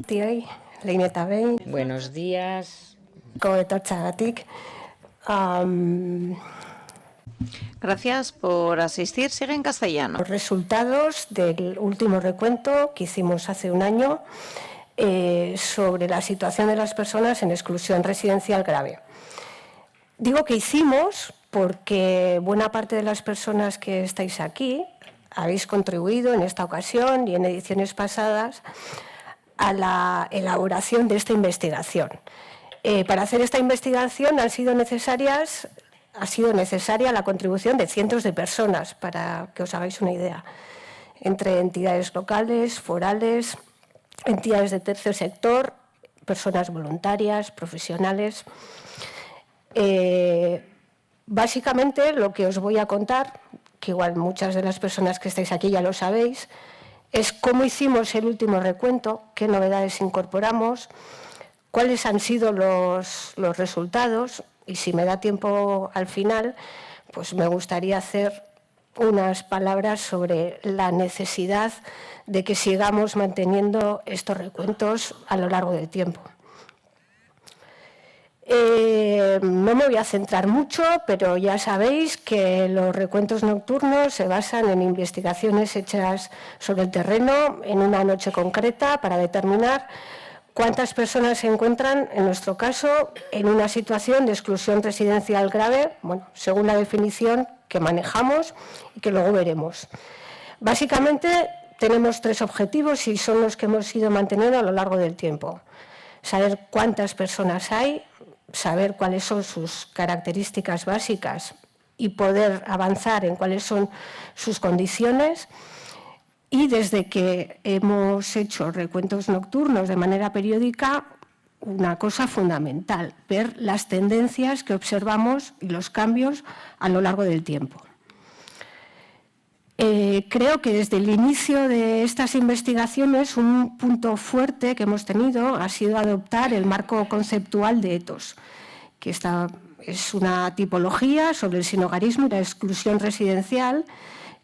guztioi, lehin eta behin. Buenos días. Etortzeagatik. Gracias por asistir. Sigue en castellano. Los resultados del último recuento que hicimos hace un año sobre la situación de las personas en exclusión residencial grave. Digo que hicimos porque buena parte de las personas que estáis aquí habéis contribuido en esta ocasión y en ediciones pasadas a la elaboración de esta investigación. Para hacer esta investigación ha sido necesaria la contribución de cientos de personas, para que os hagáis una idea, entre entidades locales, forales, entidades de tercer sector, personas voluntarias, profesionales. Básicamente lo que os voy a contar, que igual muchas de las personas que estáis aquí ya lo sabéis, es cómo hicimos el último recuento, qué novedades incorporamos, cuáles han sido los resultados y si me da tiempo al final, pues me gustaría hacer unas palabras sobre la necesidad de que sigamos manteniendo estos recuentos a lo largo del tiempo. No me voy a centrar mucho, pero ya sabéis que los recuentos nocturnos se basan en investigaciones hechas sobre el terreno en una noche concreta para determinar cuántas personas se encuentran, en nuestro caso, en una situación de exclusión residencial grave, bueno, según la definición que manejamos y que luego veremos. Básicamente tenemos tres objetivos y son los que hemos ido manteniendo a lo largo del tiempo. Saber cuántas personas hay, saber cuáles son sus características básicas y poder avanzar en cuáles son sus condiciones. Y desde que hemos hecho recuentos nocturnos de manera periódica, una cosa fundamental, ver las tendencias que observamos y los cambios a lo largo del tiempo. Creo que desde el inicio de estas investigaciones un punto fuerte que hemos tenido ha sido adoptar el marco conceptual de ETOS, que es una tipología sobre el sinhogarismo y la exclusión residencial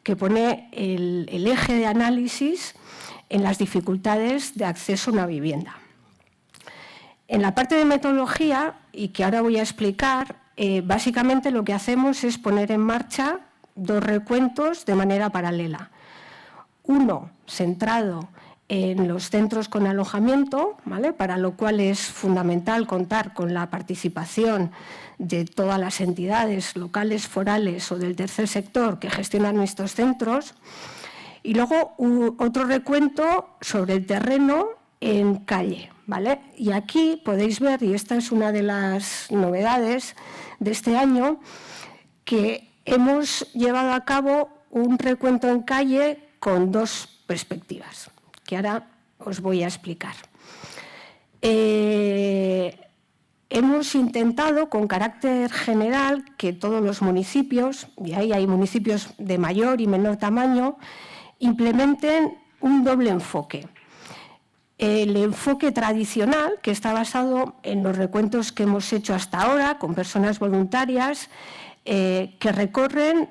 que pone el eje de análisis en las dificultades de acceso a una vivienda. En la parte de metodología, y que ahora voy a explicar, básicamente lo que hacemos es poner en marcha dos recuentos de manera paralela. Uno centrado en los centros con alojamiento, ¿vale? Para lo cual es fundamental contar con la participación de todas las entidades locales, forales o del tercer sector que gestionan estos centros. Y luego otro recuento sobre el terreno en calle, ¿vale? Y aquí podéis ver, y esta es una de las novedades de este año, que hemos llevado a cabo un recuento en calle con dos perspectivas, que ahora os voy a explicar. Hemos intentado, con carácter general, que todos los municipios, y ahí hay municipios de mayor y menor tamaño, implementen un doble enfoque. El enfoque tradicional, que está basado en los recuentos que hemos hecho hasta ahora, con personas voluntarias, que recorren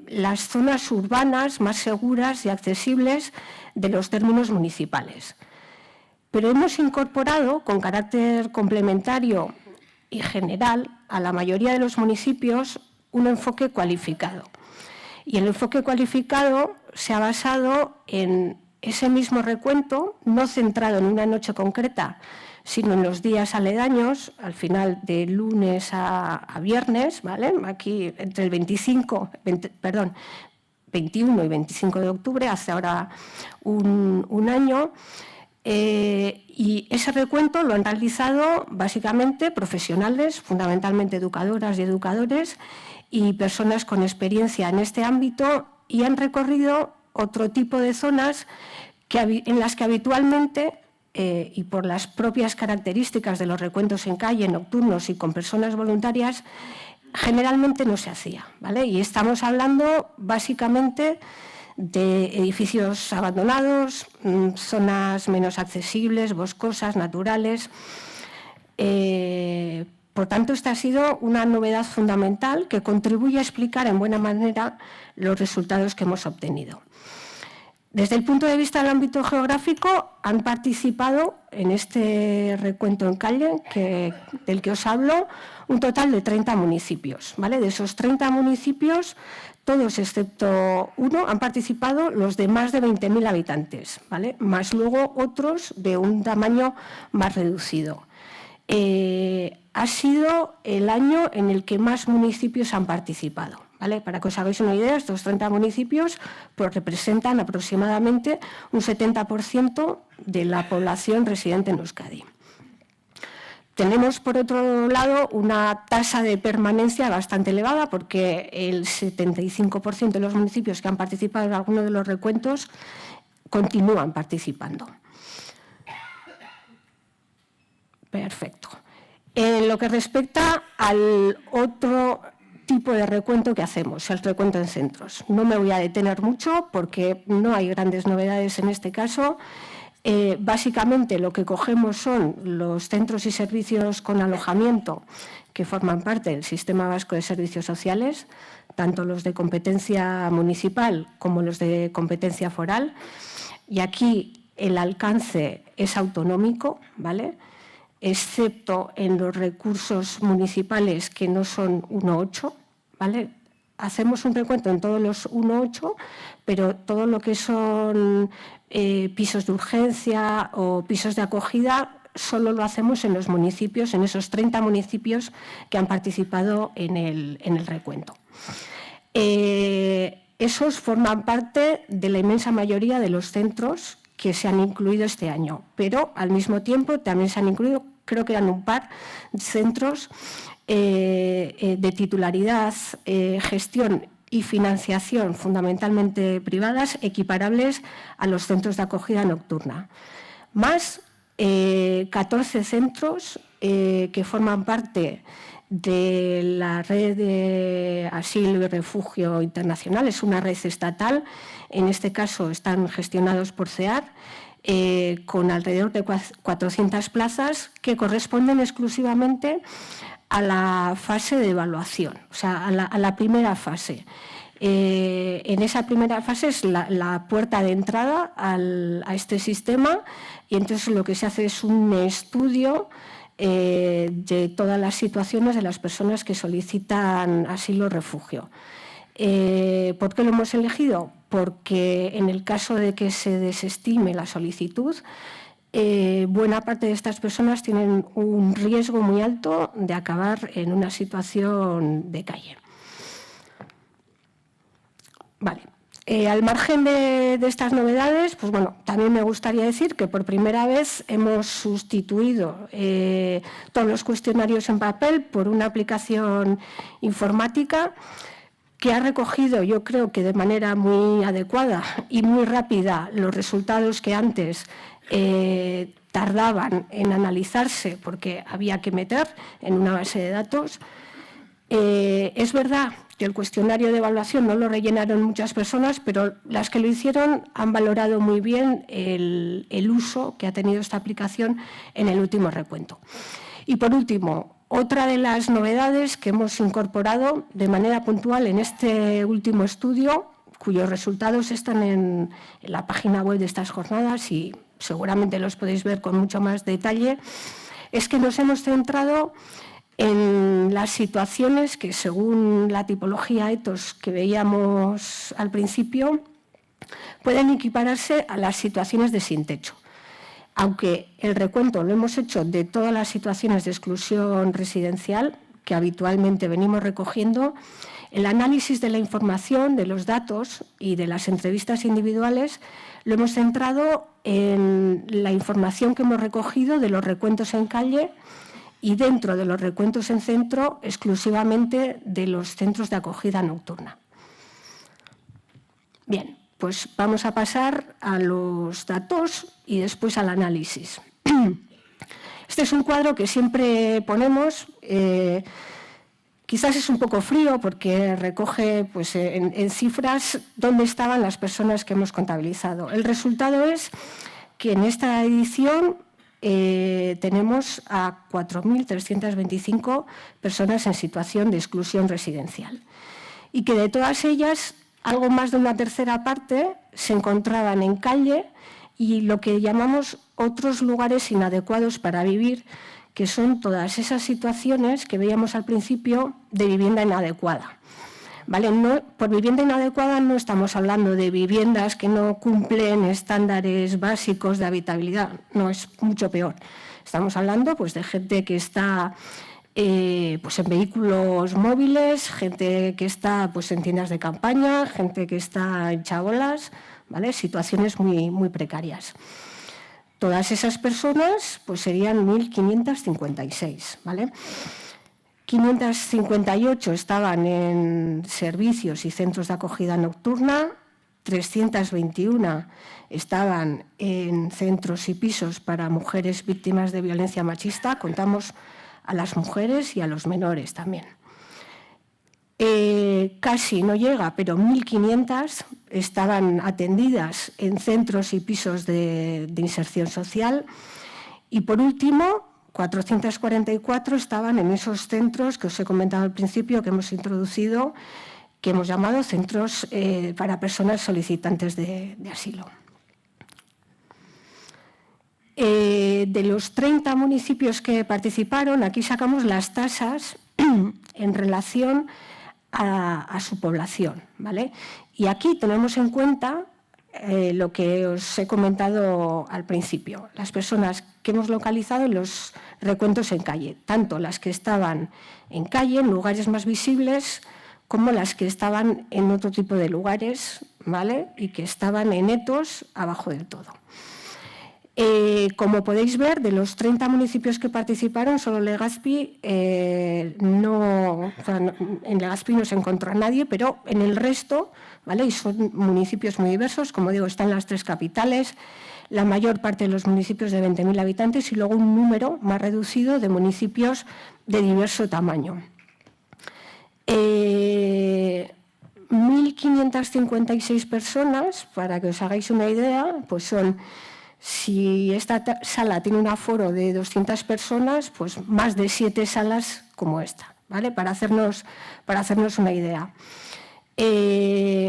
las zonas urbanas más seguras y accesibles de los términos municipales. Pero hemos incorporado, con carácter complementario y general, a la mayoría de los municipios un enfoque cualificado. Y el enfoque cualificado se ha basado en ese mismo recuento, no centrado en una noche concreta, sino en los días aledaños, al final de lunes a viernes, ¿vale? Aquí entre el 21 y 25 de octubre, hace ahora un año, y ese recuento lo han realizado básicamente profesionales, fundamentalmente educadoras y educadores, y personas con experiencia en este ámbito, y han recorrido otro tipo de zonas en las que habitualmente, y por las propias características de los recuentos en calle, nocturnos y con personas voluntarias, generalmente no se hacía, ¿vale? Y estamos hablando básicamente de edificios abandonados, zonas menos accesibles, boscosas, naturales. Por tanto, esta ha sido una novedad fundamental que contribuye a explicar en buena manera los resultados que hemos obtenido. Desde el punto de vista del ámbito geográfico, han participado en este recuento en calle del que os hablo un total de 30 municipios. ¿Vale? De esos 30 municipios, todos excepto uno han participado los de más de 20.000 habitantes, ¿vale? Más luego otros de un tamaño más reducido. Ha sido el año en el que más municipios han participado. ¿Vale? Para que os hagáis una idea, estos 30 municipios pues, representan aproximadamente un 70% de la población residente en Euskadi. Tenemos, por otro lado, una tasa de permanencia bastante elevada porque el 75% de los municipios que han participado en alguno de los recuentos continúan participando. Perfecto. En lo que respecta al otro tipo de recuento que hacemos, el recuento en centros. No me voy a detener mucho porque no hay grandes novedades en este caso. Básicamente lo que cogemos son los centros y servicios con alojamiento que forman parte del Sistema Vasco de Servicios Sociales, tanto los de competencia municipal como los de competencia foral. Y aquí el alcance es autonómico, ¿vale? Excepto en los recursos municipales que no son 1,8, ¿vale? Hacemos un recuento en todos los 1,8, pero todo lo que son pisos de urgencia o pisos de acogida solo lo hacemos en los municipios, en esos 30 municipios que han participado en el recuento. Esos forman parte de la inmensa mayoría de los centros que se han incluido este año, pero al mismo tiempo también se han incluido, creo que eran un par de centros de titularidad, gestión y financiación fundamentalmente privadas equiparables a los centros de acogida nocturna, más 14 centros que forman parte de la red de asilo y refugio internacional, es una red estatal, en este caso están gestionados por CEAR, con alrededor de 400 plazas que corresponden exclusivamente a la fase de evaluación, o sea, a la primera fase. En esa primera fase es la puerta de entrada a este sistema y entonces lo que se hace es un estudio de todas las situaciones de las personas que solicitan asilo o refugio. ¿Por qué lo hemos elegido? Porque en el caso de que se desestime la solicitud, buena parte de estas personas tienen un riesgo muy alto de acabar en una situación de calle. Vale. Al margen de estas novedades, pues bueno, también me gustaría decir que por primera vez hemos sustituido todos los cuestionarios en papel por una aplicación informática que ha recogido, yo creo que de manera muy adecuada y muy rápida, los resultados que antes tardaban en analizarse porque había que meter en una base de datos. Es verdad que el cuestionario de evaluación no lo rellenaron muchas personas, pero las que lo hicieron han valorado muy bien el uso que ha tenido esta aplicación en el último recuento. Y por último, otra de las novedades que hemos incorporado de manera puntual en este último estudio, cuyos resultados están en la página web de estas jornadas y seguramente los podéis ver con mucho más detalle, es que nos hemos centrado en las situaciones que, según la tipología ethos que veíamos al principio, pueden equipararse a las situaciones de sin techo. Aunque el recuento lo hemos hecho de todas las situaciones de exclusión residencial que habitualmente venimos recogiendo, el análisis de la información, de los datos y de las entrevistas individuales lo hemos centrado en la información que hemos recogido de los recuentos en calle y dentro de los recuentos en centro exclusivamente de los centros de acogida nocturna. Bien, pues vamos a pasar a los datos y después al análisis. Este es un cuadro que siempre ponemos, quizás es un poco frío porque recoge pues, en cifras dónde estaban las personas que hemos contabilizado. El resultado es que en esta edición tenemos a 4.325 personas en situación de exclusión residencial y que de todas ellas algo más de una tercera parte se encontraban en calle y lo que llamamos otros lugares inadecuados para vivir, que son todas esas situaciones que veíamos al principio de vivienda inadecuada. ¿Vale? No, por vivienda inadecuada no estamos hablando de viviendas que no cumplen estándares básicos de habitabilidad, no, es mucho peor. Estamos hablando pues, de gente que está pues, en vehículos móviles, gente que está pues, en tiendas de campaña, gente que está en chabolas, ¿vale? Situaciones muy, muy precarias. Todas esas personas pues, serían 1.556, ¿vale? 558 estaban en servicios y centros de acogida nocturna, 321 estaban en centros y pisos para mujeres víctimas de violencia machista, contamos a las mujeres y a los menores también. Casi no llega, pero 1.500 estaban atendidas en centros y pisos de inserción social. Y por último, 444 estaban en esos centros que os he comentado al principio, que hemos introducido, que hemos llamado centros para personas solicitantes de asilo. De los 30 municipios que participaron, aquí sacamos las tasas en relación a su población, ¿vale? Y aquí tenemos en cuenta lo que os he comentado al principio, las personas que hemos localizado en los recuentos en calle, tanto las que estaban en calle, en lugares más visibles, como las que estaban en otro tipo de lugares, ¿vale? Y que estaban en etos abajo del todo. Como podéis ver, de los 30 municipios que participaron, solo Legazpi, en Legazpi no se encontró a nadie, pero en el resto, ¿vale? Y son municipios muy diversos, como digo, están las 3 capitales, la mayor parte de los municipios de 20.000 habitantes y luego un número más reducido de municipios de diverso tamaño. 1.556 personas, para que os hagáis una idea, pues son... Si esta sala tiene un aforo de 200 personas, pues más de 7 salas como esta, ¿vale? Para hacernos una idea.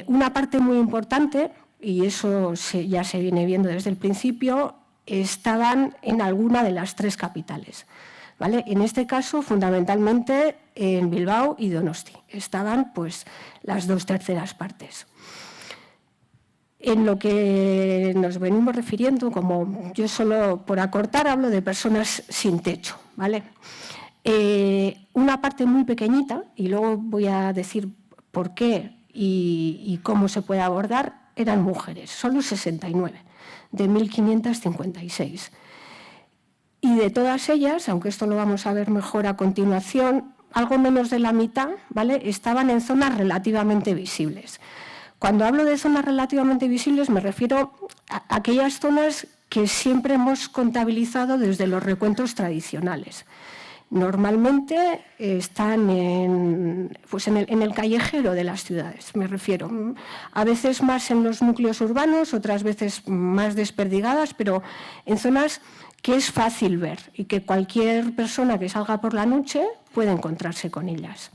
Una parte muy importante, y eso ya se viene viendo desde el principio, estaban en alguna de las 3 capitales, ¿vale? En este caso, fundamentalmente en Bilbao y Donosti. Estaban pues, las 2/3 partes. En lo que nos venimos refiriendo, como yo solo por acortar hablo de personas sin techo, ¿vale? Una parte muy pequeñita, y luego voy a decir por qué y cómo se puede abordar, eran mujeres, solo 69, de 1.556. Y de todas ellas, aunque esto lo vamos a ver mejor a continuación, algo menos de la mitad, ¿vale? Estaban en zonas relativamente visibles. Cuando hablo de zonas relativamente visibles me refiero a aquellas zonas que siempre hemos contabilizado desde los recuentos tradicionales. Normalmente están en el callejero de las ciudades, me refiero. A veces más en los núcleos urbanos, otras veces más desperdigadas, pero en zonas que es fácil ver y que cualquier persona que salga por la noche puede encontrarse con ellas.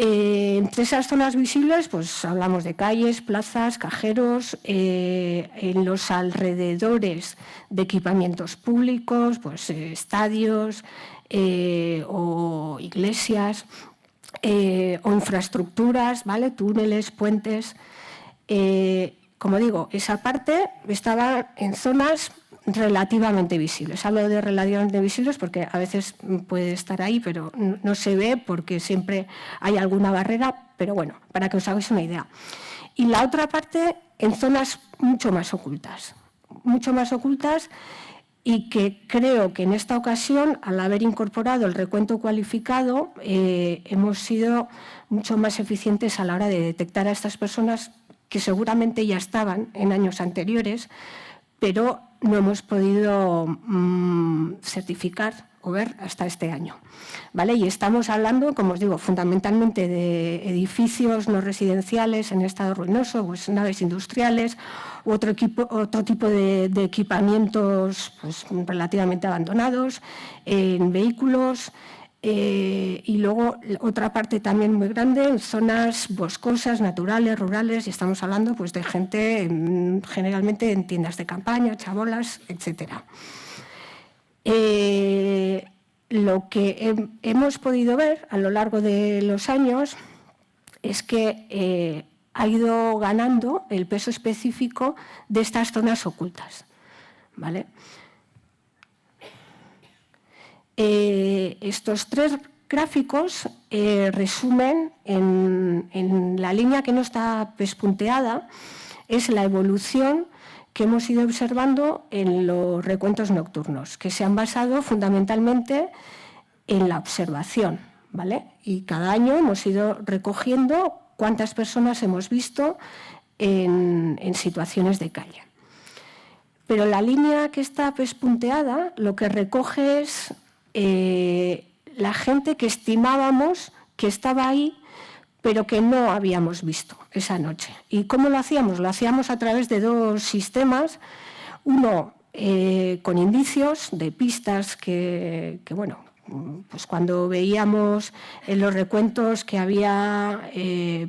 Entre esas zonas visibles pues, hablamos de calles, plazas, cajeros, en los alrededores de equipamientos públicos, pues, estadios o iglesias o infraestructuras, ¿vale? Túneles, puentes. Como digo, esa parte estaba en zonas relativamente visibles. Hablo de relativamente visibles porque a veces puede estar ahí, pero no se ve porque siempre hay alguna barrera, pero bueno, para que os hagáis una idea. Y la otra parte en zonas mucho más ocultas y que creo que en esta ocasión, al haber incorporado el recuento cualificado, hemos sido mucho más eficientes a la hora de detectar a estas personas que seguramente ya estaban en años anteriores, pero no hemos podido certificar o ver hasta este año, ¿vale? Y estamos hablando, como os digo, fundamentalmente de edificios no residenciales en estado ruinoso, pues naves industriales u otro tipo de equipamientos pues, relativamente abandonados, en vehículos, Y luego otra parte también muy grande en zonas boscosas, naturales, rurales, y estamos hablando pues, de gente generalmente en tiendas de campaña, chabolas, etc. Lo que hemos podido ver a lo largo de los años es que ha ido ganando el peso específico de estas zonas ocultas, ¿vale? Estos tres gráficos resumen en la línea que no está pespunteada, es la evolución que hemos ido observando en los recuentos nocturnos, que se han basado fundamentalmente en la observación, ¿vale? Y cada año hemos ido recogiendo cuántas personas hemos visto en situaciones de calle. Pero la línea que está pespunteada lo que recoge es la gente que estimábamos que estaba ahí, pero que no habíamos visto esa noche. ¿Y cómo lo hacíamos? Lo hacíamos a través de dos sistemas. Uno con indicios de pistas que bueno, pues cuando veíamos en los recuentos que había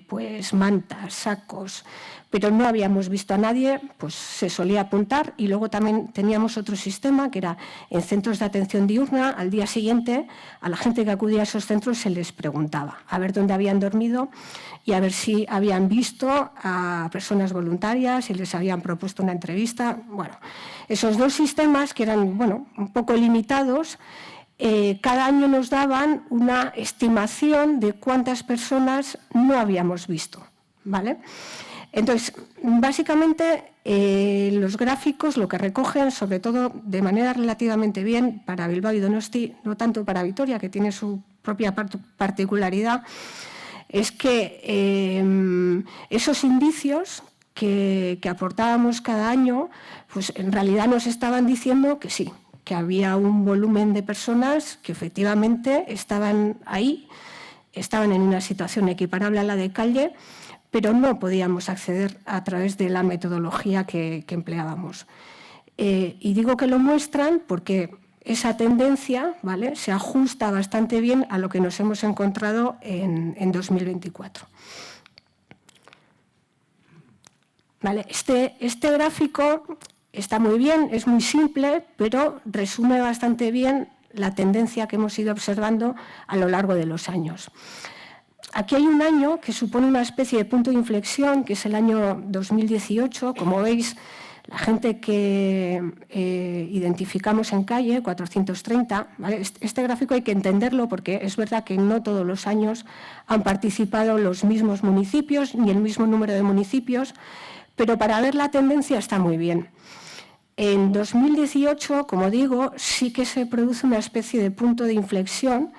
pues mantas, sacos, pero no habíamos visto a nadie, pues se solía apuntar. Y luego también teníamos otro sistema que era en centros de atención diurna. Al día siguiente a la gente que acudía a esos centros se les preguntaba a ver dónde habían dormido y a ver si habían visto a personas voluntarias, si les habían propuesto una entrevista. Bueno, esos dos sistemas que eran bueno, un poco limitados, cada año nos daban una estimación de cuántas personas no habíamos visto, ¿vale? Entonces, básicamente, los gráficos lo que recogen, sobre todo de manera relativamente bien para Bilbao y Donosti, no tanto para Vitoria, que tiene su propia particularidad, es que esos indicios que aportábamos cada año, pues en realidad nos estaban diciendo que sí, que había un volumen de personas que efectivamente estaban ahí, estaban en una situación equiparable a la de calle, pero no podíamos acceder a través de la metodología que empleábamos. Y digo que lo muestran porque esa tendencia, ¿vale?, se ajusta bastante bien a lo que nos hemos encontrado en 2024. ¿Vale? Este gráfico está muy bien, es muy simple, pero resume bastante bien la tendencia que hemos ido observando a lo largo de los años. Aquí hay un año que supone una especie de punto de inflexión, que es el año 2018. Como veis, la gente que identificamos en calle, 430, ¿vale? Este gráfico hay que entenderlo porque es verdad que no todos los años han participado los mismos municipios ni el mismo número de municipios, pero para ver la tendencia está muy bien. En 2018, como digo, sí que se produce una especie de punto de inflexión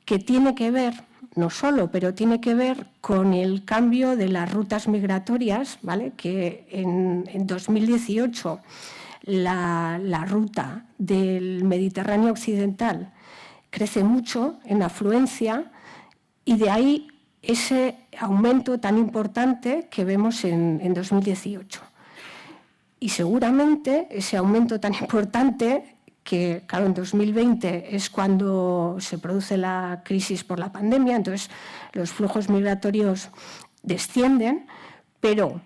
que tiene que ver, no solo, pero tiene que ver con el cambio de las rutas migratorias, ¿vale? Que en 2018 la ruta del Mediterráneo occidental crece mucho en afluencia y de ahí ese aumento tan importante que vemos en 2018. Y seguramente ese aumento tan importante, que claro, en 2020 es cuando se produce la crisis por la pandemia, entonces los flujos migratorios descienden, pero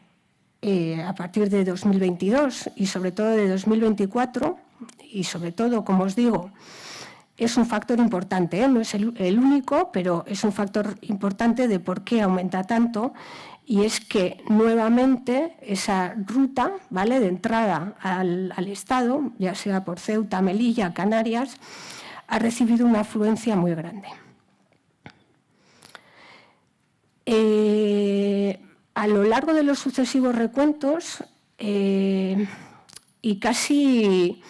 a partir de 2022 y sobre todo de 2024, y sobre todo, como os digo, es un factor importante, ¿eh? No es el único, pero es un factor importante de por qué aumenta tanto. Y es que nuevamente esa ruta, ¿vale?, de entrada al Estado, ya sea por Ceuta, Melilla, Canarias, ha recibido una afluencia muy grande. A lo largo de los sucesivos recuentos, y casi,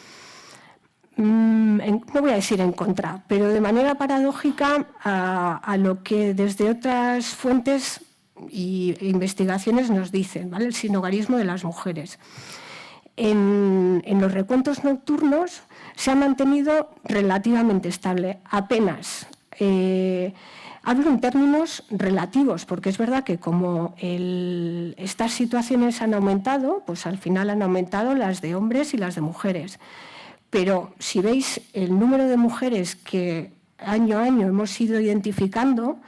no voy a decir en contra, pero de manera paradójica a lo que desde otras fuentes y investigaciones nos dicen, ¿vale?, el sinhogarismo de las mujeres. En los recuentos nocturnos se ha mantenido relativamente estable, apenas. Hablo en términos relativos, porque es verdad que como estas situaciones han aumentado, pues al final han aumentado las de hombres y las de mujeres. Pero si veis el número de mujeres que año a año hemos ido identificando,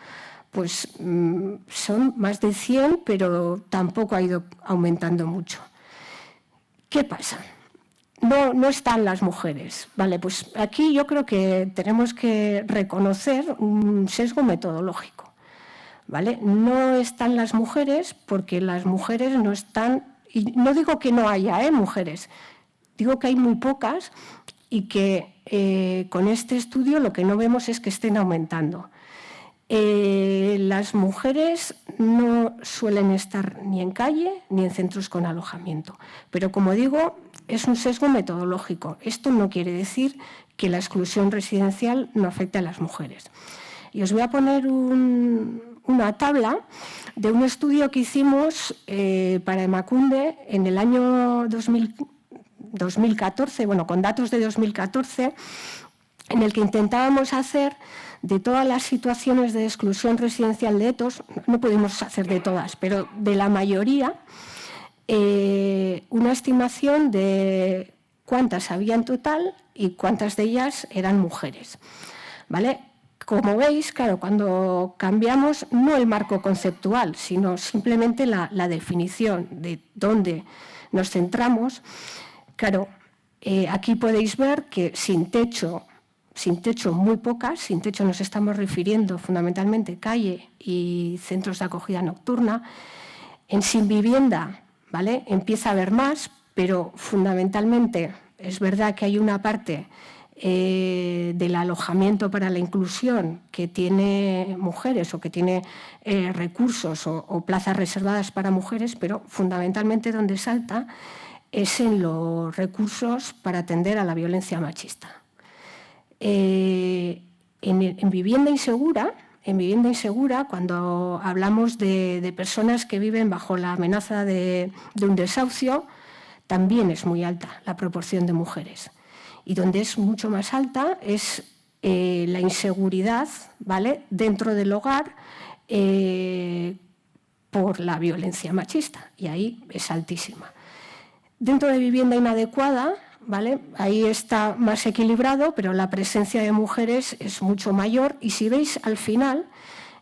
pues son más de 100, pero tampoco ha ido aumentando mucho. ¿Qué pasa? No están las mujeres. Vale, pues aquí yo creo que tenemos que reconocer un sesgo metodológico. ¿Vale? No están las mujeres porque las mujeres no están, y no digo que no haya mujeres, digo que hay muy pocas y que con este estudio lo que no vemos es que estén aumentando. Las mujeres no suelen estar ni en calle ni en centros con alojamiento, pero como digo, es un sesgo metodológico. Esto no quiere decir que la exclusión residencial no afecte a las mujeres. Y os voy a poner una tabla de un estudio que hicimos para Emakunde en el año 2014, bueno, con datos de 2014, en el que intentábamos hacer de todas las situaciones de exclusión residencial de ETOs, no pudimos hacer de todas, pero de la mayoría, una estimación de cuántas había en total y cuántas de ellas eran mujeres. ¿Vale? Como veis, claro, cuando cambiamos no el marco conceptual, sino simplemente la definición de dónde nos centramos, claro, aquí podéis ver que sin techo muy pocas, sin techo nos estamos refiriendo fundamentalmente calle y centros de acogida nocturna. En sin vivienda, ¿vale? Empieza a haber más, pero fundamentalmente es verdad que hay una parte del alojamiento para la inclusión que tiene mujeres o que tiene recursos o plazas reservadas para mujeres, pero fundamentalmente donde salta es en los recursos para atender a la violencia machista. En vivienda insegura, cuando hablamos de personas que viven bajo la amenaza de un desahucio, también es muy alta la proporción de mujeres. Y donde es mucho más alta es la inseguridad, ¿vale?, dentro del hogar por la violencia machista, y ahí es altísima. Dentro de vivienda inadecuada, ¿vale?, ahí está más equilibrado, pero la presencia de mujeres es mucho mayor, y si veis al final,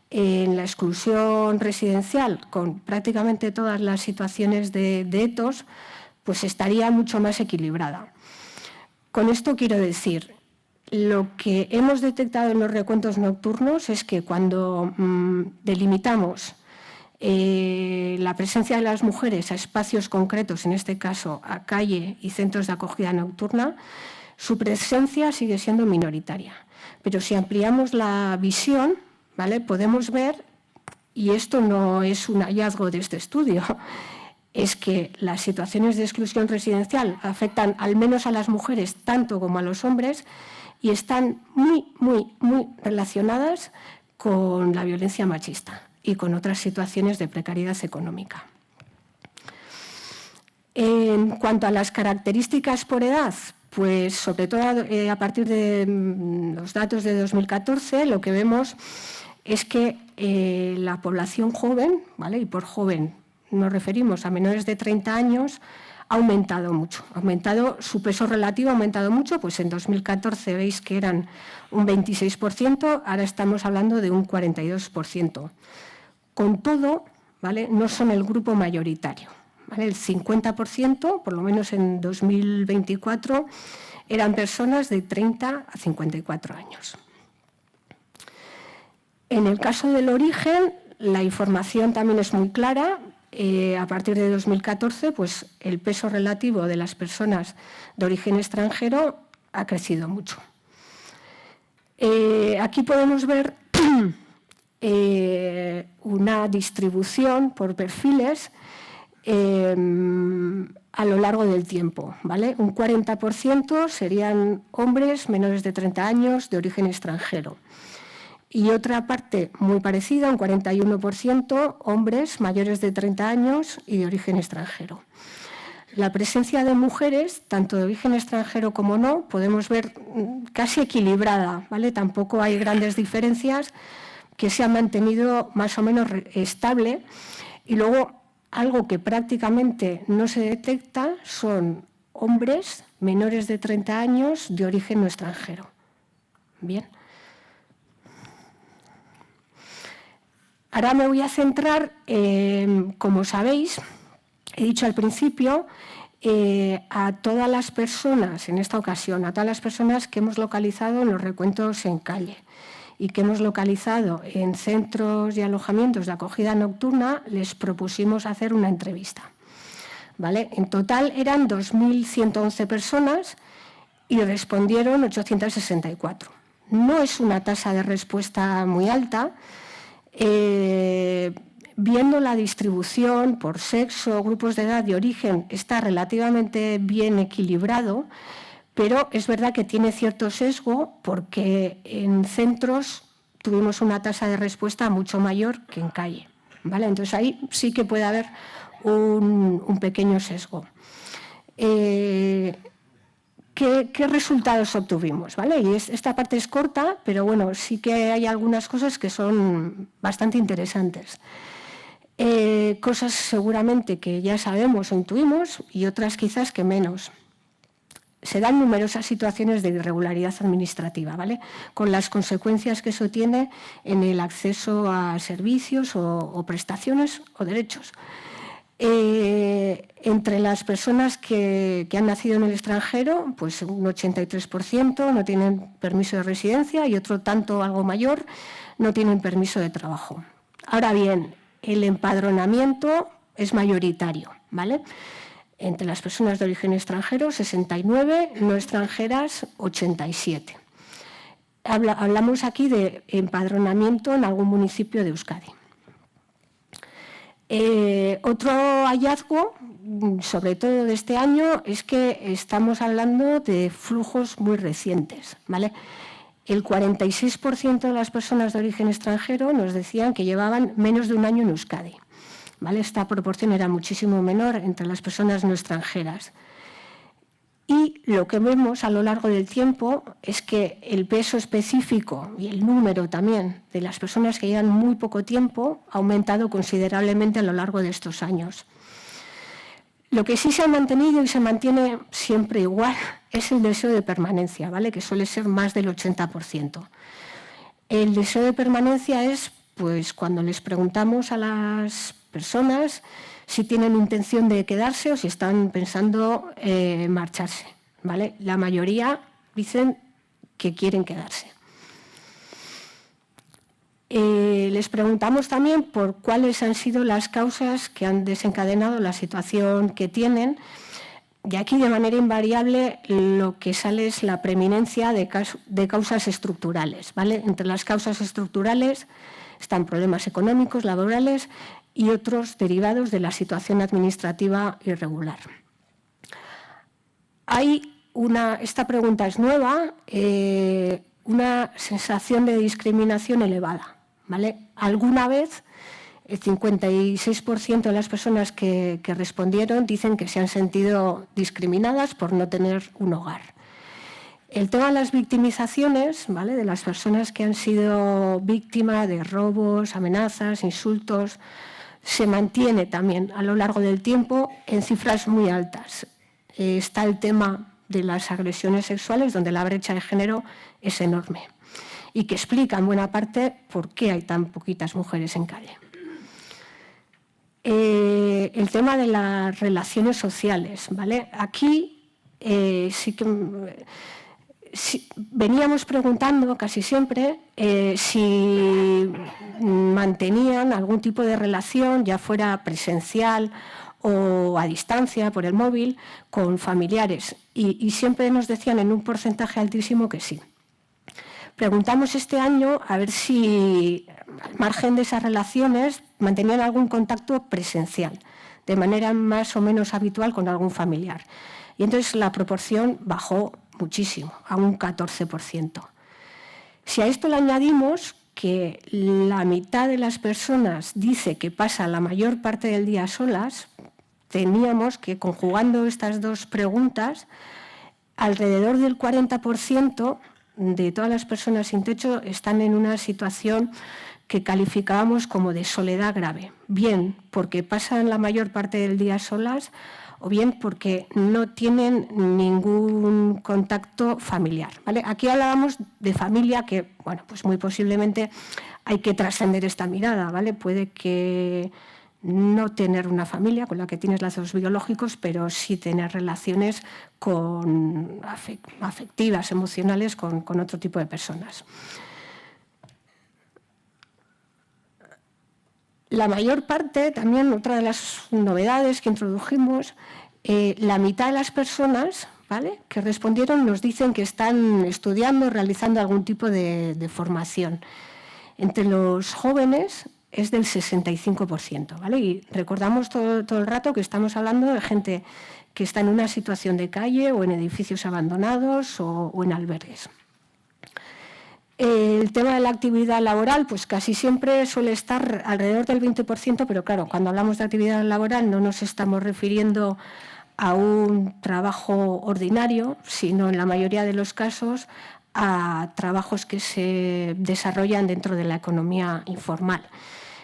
en la exclusión residencial, con prácticamente todas las situaciones de ETOs, pues estaría mucho más equilibrada. Con esto quiero decir, lo que hemos detectado en los recuentos nocturnos es que cuando delimitamos la presencia de las mujeres a espacios concretos, en este caso a calle y centros de acogida nocturna, su presencia sigue siendo minoritaria. Pero si ampliamos la visión, ¿vale?, podemos ver, y esto no es un hallazgo de este estudio, es que las situaciones de exclusión residencial afectan al menos a las mujeres tanto como a los hombres y están muy relacionadas con la violencia machista y con otras situaciones de precariedad económica. En cuanto a las características por edad, pues sobre todo a partir de los datos de 2014, lo que vemos es que la población joven, ¿vale?, y por joven nos referimos a menores de 30 años, ha aumentado mucho. Su peso relativo ha aumentado mucho, pues en 2014 veis que eran un 26%, ahora estamos hablando de un 42%. Con todo, ¿vale?, no son el grupo mayoritario, ¿vale? El 50%, por lo menos en 2024, eran personas de 30 a 54 años. En el caso del origen, la información también es muy clara. A partir de 2014, pues el peso relativo de las personas de origen extranjero ha crecido mucho. Aquí podemos ver una distribución por perfiles a lo largo del tiempo, ¿vale? Un 40% serían hombres menores de 30 años de origen extranjero. Y otra parte muy parecida, un 41%, hombres mayores de 30 años y de origen extranjero. La presencia de mujeres, tanto de origen extranjero como no, podemos ver casi equilibrada, ¿vale? Tampoco hay grandes diferencias, que se ha mantenido más o menos estable. Y luego, algo que prácticamente no se detecta son hombres menores de 30 años de origen no extranjero. Bien. Ahora me voy a centrar, como sabéis, he dicho al principio, a todas las personas, en esta ocasión, a todas las personas que hemos localizado en los recuentos en calle y que hemos localizado en centros y alojamientos de acogida nocturna, les propusimos hacer una entrevista. ¿Vale? En total eran 2.111 personas y respondieron 864. No es una tasa de respuesta muy alta. Viendo la distribución por sexo, grupos de edad y origen, está relativamente bien equilibrado, pero es verdad que tiene cierto sesgo porque en centros tuvimos una tasa de respuesta mucho mayor que en calle, ¿vale? Entonces ahí sí que puede haber un pequeño sesgo. ¿Qué resultados obtuvimos? ¿Vale? Y esta parte es corta, pero bueno, sí que hay algunas cosas que son bastante interesantes. Cosas seguramente que ya sabemos o intuimos y otras quizás que menos. Se dan numerosas situaciones de irregularidad administrativa, ¿vale? Con las consecuencias que eso tiene en el acceso a servicios o prestaciones o derechos. Entre las personas que han nacido en el extranjero, pues un 83% no tienen permiso de residencia y otro tanto, algo mayor, no tienen permiso de trabajo. Ahora bien, el empadronamiento es mayoritario, ¿vale? Entre las personas de origen extranjero, 69, no extranjeras, 87. Hablamos aquí de empadronamiento en algún municipio de Euskadi. Otro hallazgo, sobre todo de este año, es que estamos hablando de flujos muy recientes, ¿vale? El 46% de las personas de origen extranjero nos decían que llevaban menos de un año en Euskadi, ¿vale? Esta proporción era muchísimo menor entre las personas no extranjeras. Y lo que vemos a lo largo del tiempo es que el peso específico y el número también de las personas que llevan muy poco tiempo ha aumentado considerablemente a lo largo de estos años. Lo que sí se ha mantenido y se mantiene siempre igual es el deseo de permanencia, ¿vale? Que suele ser más del 80%. El deseo de permanencia es, pues, cuando les preguntamos a las personas si tienen intención de quedarse o si están pensando marcharse, ¿vale? La mayoría dicen que quieren quedarse. Les preguntamos también por cuáles han sido las causas que han desencadenado la situación que tienen, y aquí de manera invariable lo que sale es la preeminencia de causas estructurales, ¿vale? Entre las causas estructurales están problemas económicos, laborales y otros derivados de la situación administrativa irregular. Esta pregunta es nueva, una sensación de discriminación elevada, ¿vale? Alguna vez el 56% de las personas que respondieron dicen que se han sentido discriminadas por no tener un hogar. El tema de las victimizaciones, ¿vale? De las personas que han sido víctimas de robos, amenazas, insultos, se mantiene también a lo largo del tiempo en cifras muy altas. Está el tema de las agresiones sexuales, donde la brecha de género es enorme y que explica en buena parte por qué hay tan poquitas mujeres en calle. El tema de las relaciones sociales, ¿vale? Aquí sí que veníamos preguntando casi siempre si mantenían algún tipo de relación, ya fuera presencial o a distancia por el móvil, con familiares. Y siempre nos decían en un porcentaje altísimo que sí. Preguntamos este año a ver si, al margen de esas relaciones, mantenían algún contacto presencial, de manera más o menos habitual con algún familiar. Y entonces la proporción bajó muchísimo, a un 14%. Si a esto le añadimos que la mitad de las personas dice que pasa la mayor parte del día solas, teníamos que, conjugando estas dos preguntas, alrededor del 40% de todas las personas sin techo están en una situación que calificábamos como de soledad grave, bien porque pasan la mayor parte del día solas o bien porque no tienen ningún contacto familiar, ¿vale? Aquí hablábamos de familia que, bueno, pues muy posiblemente hay que trascender esta mirada, ¿vale? Puede que no tener una familia con la que tienes lazos biológicos, pero sí tener relaciones afectivas, emocionales con otro tipo de personas. La mayor parte, también otra de las novedades que introdujimos, la mitad de las personas, ¿vale?, que respondieron nos dicen que están estudiando, realizando algún tipo de formación. Entre los jóvenes es del 65%, ¿vale? Y recordamos todo el rato que estamos hablando de gente que está en una situación de calle o en edificios abandonados o en albergues. El tema de la actividad laboral, pues casi siempre suele estar alrededor del 20%, pero claro, cuando hablamos de actividad laboral no nos estamos refiriendo a un trabajo ordinario, sino en la mayoría de los casos a trabajos que se desarrollan dentro de la economía informal.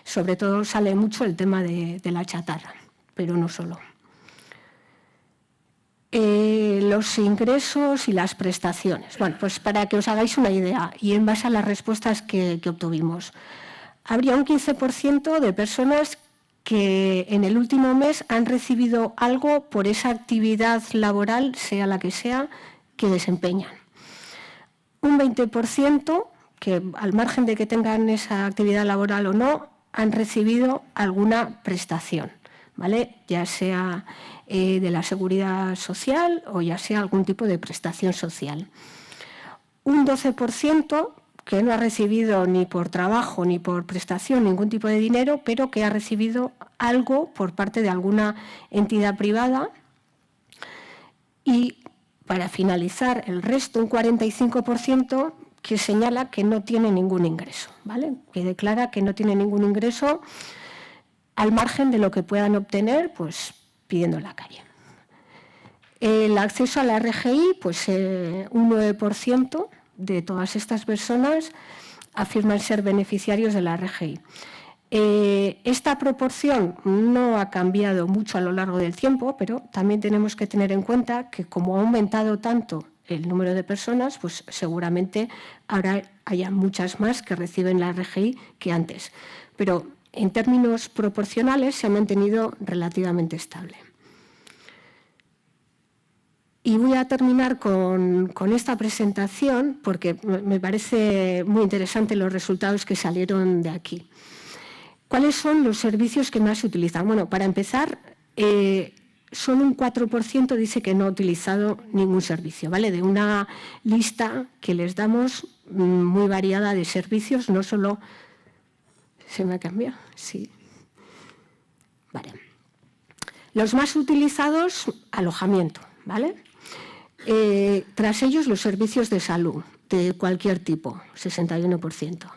Sobre todo sale mucho el tema de la chatarra, pero no solo. Los ingresos y las prestaciones. Bueno, pues para que os hagáis una idea y en base a las respuestas que obtuvimos, habría un 15% de personas que en el último mes han recibido algo por esa actividad laboral, sea la que sea, que desempeñan. Un 20% que, al margen de que tengan esa actividad laboral o no, han recibido alguna prestación, ¿vale? Ya sea de la seguridad social o ya sea algún tipo de prestación social. Un 12% que no ha recibido ni por trabajo ni por prestación ningún tipo de dinero, pero que ha recibido algo por parte de alguna entidad privada. Y para finalizar, el resto, un 45%, que señala que no tiene ningún ingreso, ¿vale? Que declara que no tiene ningún ingreso al margen de lo que puedan obtener, pues pidiendo en la calle. El acceso a la RGI, pues un 9% de todas estas personas afirman ser beneficiarios de la RGI. Esta proporción no ha cambiado mucho a lo largo del tiempo, pero también tenemos que tener en cuenta que como ha aumentado tanto el número de personas, pues seguramente ahora haya muchas más que reciben la RGI que antes. Pero en términos proporcionales se ha mantenido relativamente estable. Y voy a terminar con esta presentación porque me parece muy interesante los resultados que salieron de aquí. ¿Cuáles son los servicios que más se utilizan? Bueno, para empezar, solo un 4% dice que no ha utilizado ningún servicio, ¿vale? De una lista que les damos muy variada de servicios, no solo... ¿Se me ha cambiado? Sí. Vale. Los más utilizados, alojamiento, ¿vale? Tras ellos, los servicios de salud, de cualquier tipo, 61%.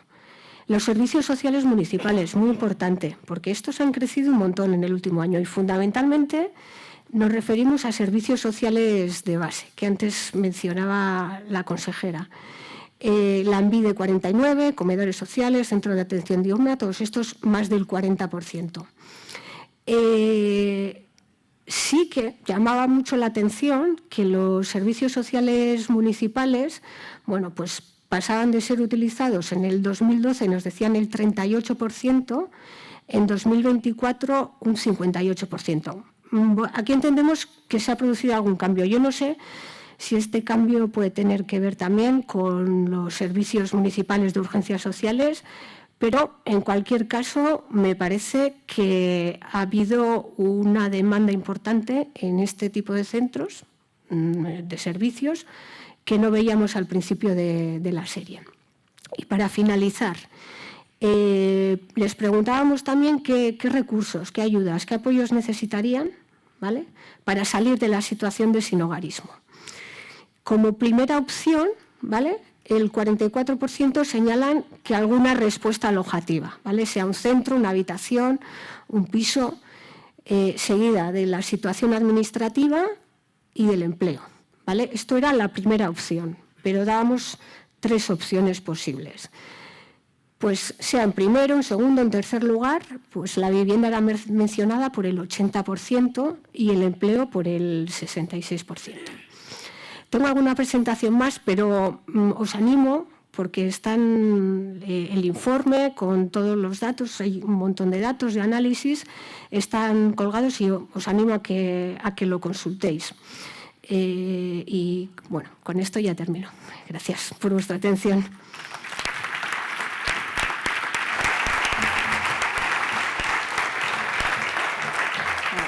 Los servicios sociales municipales, muy importante, porque estos han crecido un montón en el último año y fundamentalmente nos referimos a servicios sociales de base, que antes mencionaba la consejera. Lanbide 49, comedores sociales, centro de atención diurna, todos estos más del 40%. Sí que llamaba mucho la atención que los servicios sociales municipales, bueno, pues pasaban de ser utilizados en el 2012, nos decían el 38%, en 2024 un 58%. Aquí entendemos que se ha producido algún cambio. Yo no sé si este cambio puede tener que ver también con los servicios municipales de urgencias sociales, pero en cualquier caso me parece que ha habido una demanda importante en este tipo de centros de servicios que no veíamos al principio de la serie. Y para finalizar, les preguntábamos también qué recursos, qué ayudas, qué apoyos necesitarían, ¿vale?, para salir de la situación de sinhogarismo. Como primera opción, ¿vale?, el 44% señalan que alguna respuesta alojativa, ¿vale?, sea un centro, una habitación, un piso, seguida de la situación administrativa y del empleo, ¿vale? Esto era la primera opción, pero dábamos 3 opciones posibles. pues sea en primero, en segundo, en tercer lugar, pues la vivienda era mencionada por el 80% y el empleo por el 66%. Tengo alguna presentación más, pero os animo, porque están el informe con todos los datos, hay un montón de datos de análisis, están colgados y os animo a que lo consultéis. Y bueno, con esto ya termino. Gracias por vuestra atención.